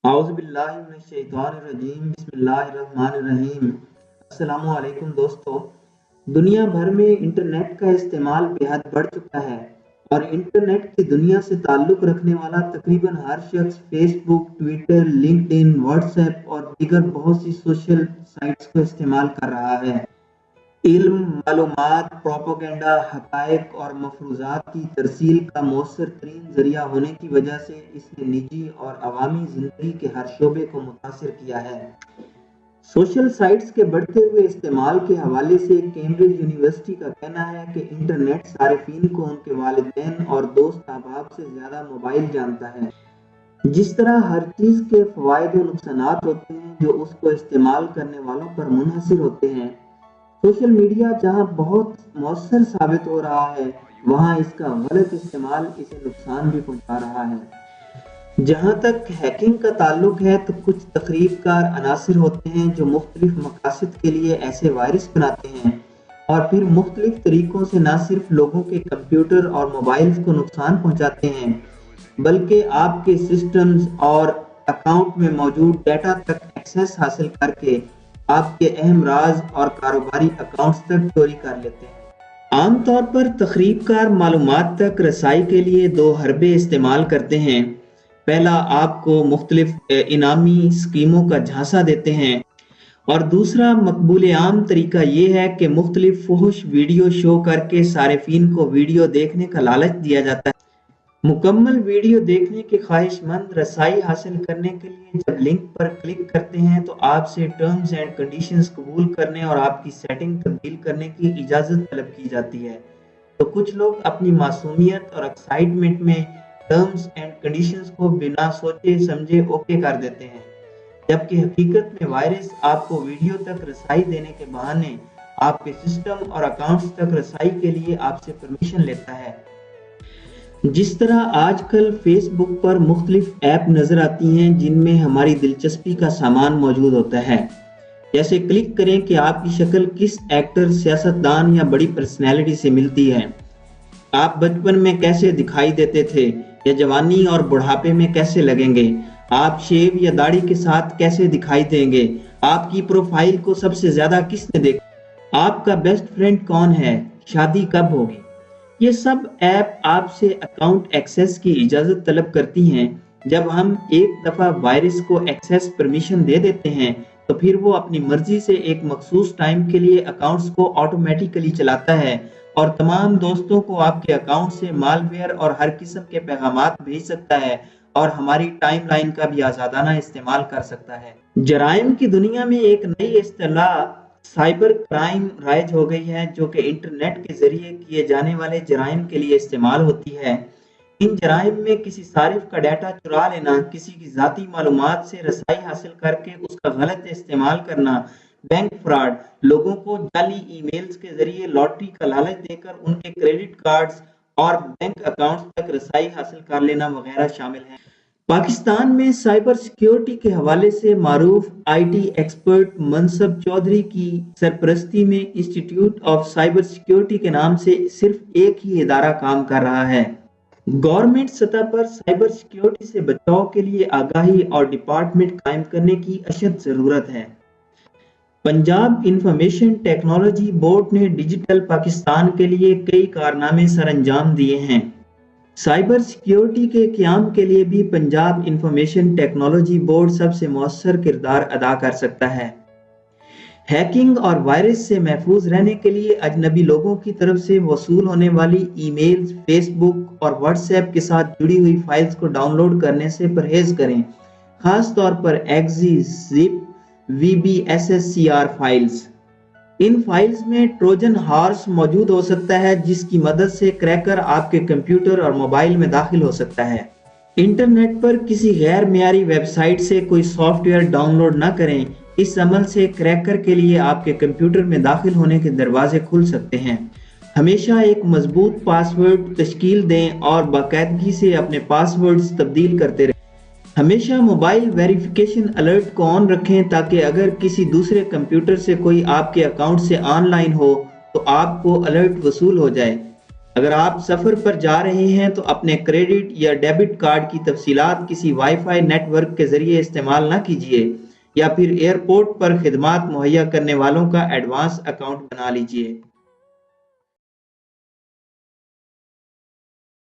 اعوذ باللہ من الشیطان الرجیم، بسم اللہ الرحمن الرحیم۔ السلام علیکم دوستو۔ دنیا بھر میں انٹرنیٹ کا استعمال بے حد بڑھ چکا ہے اور انٹرنیٹ کی دنیا سے تعلق رکھنے والا تقریباً ہر شخص فیس بک، ٹویٹر، لنکڈ ان، واٹس ایپ اور دیگر بہت سی سوشل سائٹس کو استعمال کر رہا ہے۔ علم، معلومات، پروپیگنڈا، حقائق اور مفروضات کی ترسیل کا مؤثر ترین ذریعہ ہونے کی وجہ سے اس نے نجی اور عوامی زندگی کے ہر شعبے کو متاثر کیا ہے۔ سوشل سائٹس کے بڑھتے ہوئے استعمال کے حوالے سے کیمبرج یونیورسٹی کا کہنا ہے کہ انٹرنیٹ صارفین کو ان کے والدین اور دوست احباب سے زیادہ موبائل جانتا ہے۔ جس طرح ہر چیز کے فوائد و نقصانات ہوتے ہیں جو اس کو استعمال کرنے والوں پر منحصر ہوتے ہیں، سوشل میڈیا جہاں بہت مؤثر ثابت ہو رہا ہے، وہاں اس کا غلط استعمال اسے نقصان بھی پہنچا رہا ہے۔ جہاں تک ہیکنگ کا تعلق ہے تو کچھ تخریب کار عناصر ہوتے ہیں جو مختلف مقاصد کے لیے ایسے وائرس بناتے ہیں اور پھر مختلف طریقوں سے نہ صرف لوگوں کے کمپیوٹر اور موبائلز کو نقصان پہنچاتے ہیں بلکہ آپ کے سسٹمز اور اکاؤنٹ میں موجود ڈیٹا تک ایکسس حاصل کر کے آپ کے اہم راز اور کاروباری اکاؤنٹس تک چوری کر لیتے ہیں۔ عام طور پر تخریب کار معلومات تک رسائی کے لیے دو حربے استعمال کرتے ہیں۔ پہلا، آپ کو مختلف انعامی اسکیموں کا جھانسا دیتے ہیں اور دوسرا، مقبول عام طریقہ یہ ہے کہ مختلف فحش ویڈیو شو کر کے صارفین کو ویڈیو دیکھنے کا لالچ دیا جاتا ہے۔ مکمل ویڈیو دیکھنے کے خواہش مند رسائی حاصل کرنے کے لیے جب لنک پر کلک کرتے ہیں تو آپ سے ٹرمز اینڈ کنڈیشنز قبول کرنے اور آپ کی سیٹنگ تبدیل کرنے کی اجازت طلب کی جاتی ہے، تو کچھ لوگ اپنی معصومیت اور ایکسائٹمنٹ میں ٹرمز اینڈ کنڈیشنز کو بنا سوچے سمجھے اوکے کر دیتے ہیں، جبکہ حقیقت میں وائرس آپ کو ویڈیو تک رسائی دینے کے بہانے آپ کے سسٹم اور اکاؤنٹس تک رسائی کے لیے آپ سے پرمیشن لیتا ہے۔ جس طرح آج کل فیس بک پر مختلف ایپ نظر آتی ہیں جن میں ہماری دلچسپی کا سامان موجود ہوتا ہے، جیسے کلک کریں کہ آپ کی شکل کس ایکٹر، سیاستدان یا بڑی پرسنالٹی سے ملتی ہے، آپ بچپن میں کیسے دکھائی دیتے تھے یا جوانی اور بڑھاپے میں کیسے لگیں گے، آپ شیو یا داڑھی کے ساتھ کیسے دکھائی دیں گے، آپ کی پروفائل کو سب سے زیادہ کس نے دیکھا، آپ کا بیسٹ فرینڈ کون ہے، شادی کب ہوگی۔ یہ سب ایپ آپ سے اکاؤنٹ ایکسس کی اجازت طلب کرتی ہیں۔ جب ہم ایک دفعہ وائرس کو ایکسس پرمیشن دے دیتے ہیں تو پھر وہ اپنی مرضی سے ایک مخصوص ٹائم کے لیے اکاؤنٹس کو آٹومیٹیکلی چلاتا ہے اور تمام دوستوں کو آپ کے اکاؤنٹ سے مال ویئر اور ہر قسم کے پیغامات بھیج سکتا ہے اور ہماری ٹائم لائن کا بھی آزادانہ استعمال کر سکتا ہے۔ جرائم کی دنیا میں ایک نئی اصطلاح سائبر کرائم رائج ہو گئی ہے، جو کہ انٹرنیٹ کے ذریعے کیے جانے والے جرائم کے لیے استعمال ہوتی ہے۔ ان جرائم میں کسی صارف کا ڈیٹا چرا لینا، کسی کی ذاتی معلومات سے رسائی حاصل کر کے اس کا غلط استعمال کرنا، بینک فراڈ، لوگوں کو جعلی ای میلز کے ذریعے لاٹری کا لالچ دے کر ان کے کریڈٹ کارڈز اور بینک اکاؤنٹس تک رسائی حاصل کر لینا وغیرہ شامل ہیں۔ پاکستان میں سائبر سیکیورٹی کے حوالے سے معروف آئی ٹی ایکسپرٹ منصب چودھری کی سرپرستی میں انسٹی ٹیوٹ آف سائبر سیکیورٹی کے نام سے صرف ایک ہی ادارہ کام کر رہا ہے۔ گورنمنٹ سطح پر سائبر سیکیورٹی سے بچاؤ کے لیے آگاہی اور ڈپارٹمنٹ قائم کرنے کی اشد ضرورت ہے۔ پنجاب انفارمیشن ٹیکنالوجی بورڈ نے ڈیجیٹل پاکستان کے لیے کئی کارنامے سر انجام دیے ہیں۔ سائبر سیکیورٹی کے قیام کے لیے بھی پنجاب انفارمیشن ٹیکنالوجی بورڈ سب سے مؤثر کردار ادا کر سکتا ہے۔ ہیکنگ اور وائرس سے محفوظ رہنے کے لیے اجنبی لوگوں کی طرف سے وصول ہونے والی ای میلز، فیس بک اور واٹس ایپ کے ساتھ جڑی ہوئی فائلز کو ڈاؤن لوڈ کرنے سے پرہیز کریں، خاص طور پر exe, zip, V B S S C R files. ان فائلز میں ٹروجن ہارس موجود ہو سکتا ہے جس کی مدد سے کریکر آپ کے کمپیوٹر اور موبائل میں داخل ہو سکتا ہے۔ انٹرنیٹ پر کسی غیر معیاری ویب سائٹ سے کوئی سافٹ ویئر ڈاؤن لوڈ نہ کریں، اس عمل سے کریکر کے لیے آپ کے کمپیوٹر میں داخل ہونے کے دروازے کھل سکتے ہیں۔ ہمیشہ ایک مضبوط پاس ورڈ تشکیل دیں اور باقاعدگی سے اپنے پاس ورڈز تبدیل کرتے رہیں۔ ہمیشہ موبائل ویریفیکیشن الرٹ کو آن رکھیں تاکہ اگر کسی دوسرے کمپیوٹر سے کوئی آپ کے اکاؤنٹ سے آن لائن ہو تو آپ کو الرٹ وصول ہو جائے۔ اگر آپ سفر پر جا رہے ہیں تو اپنے کریڈٹ یا ڈیبٹ کارڈ کی تفصیلات کسی وائی فائی نیٹ ورک کے ذریعے استعمال نہ کیجیے، یا پھر ایئرپورٹ پر خدمات مہیا کرنے والوں کا ایڈوانس اکاؤنٹ بنا لیجیے۔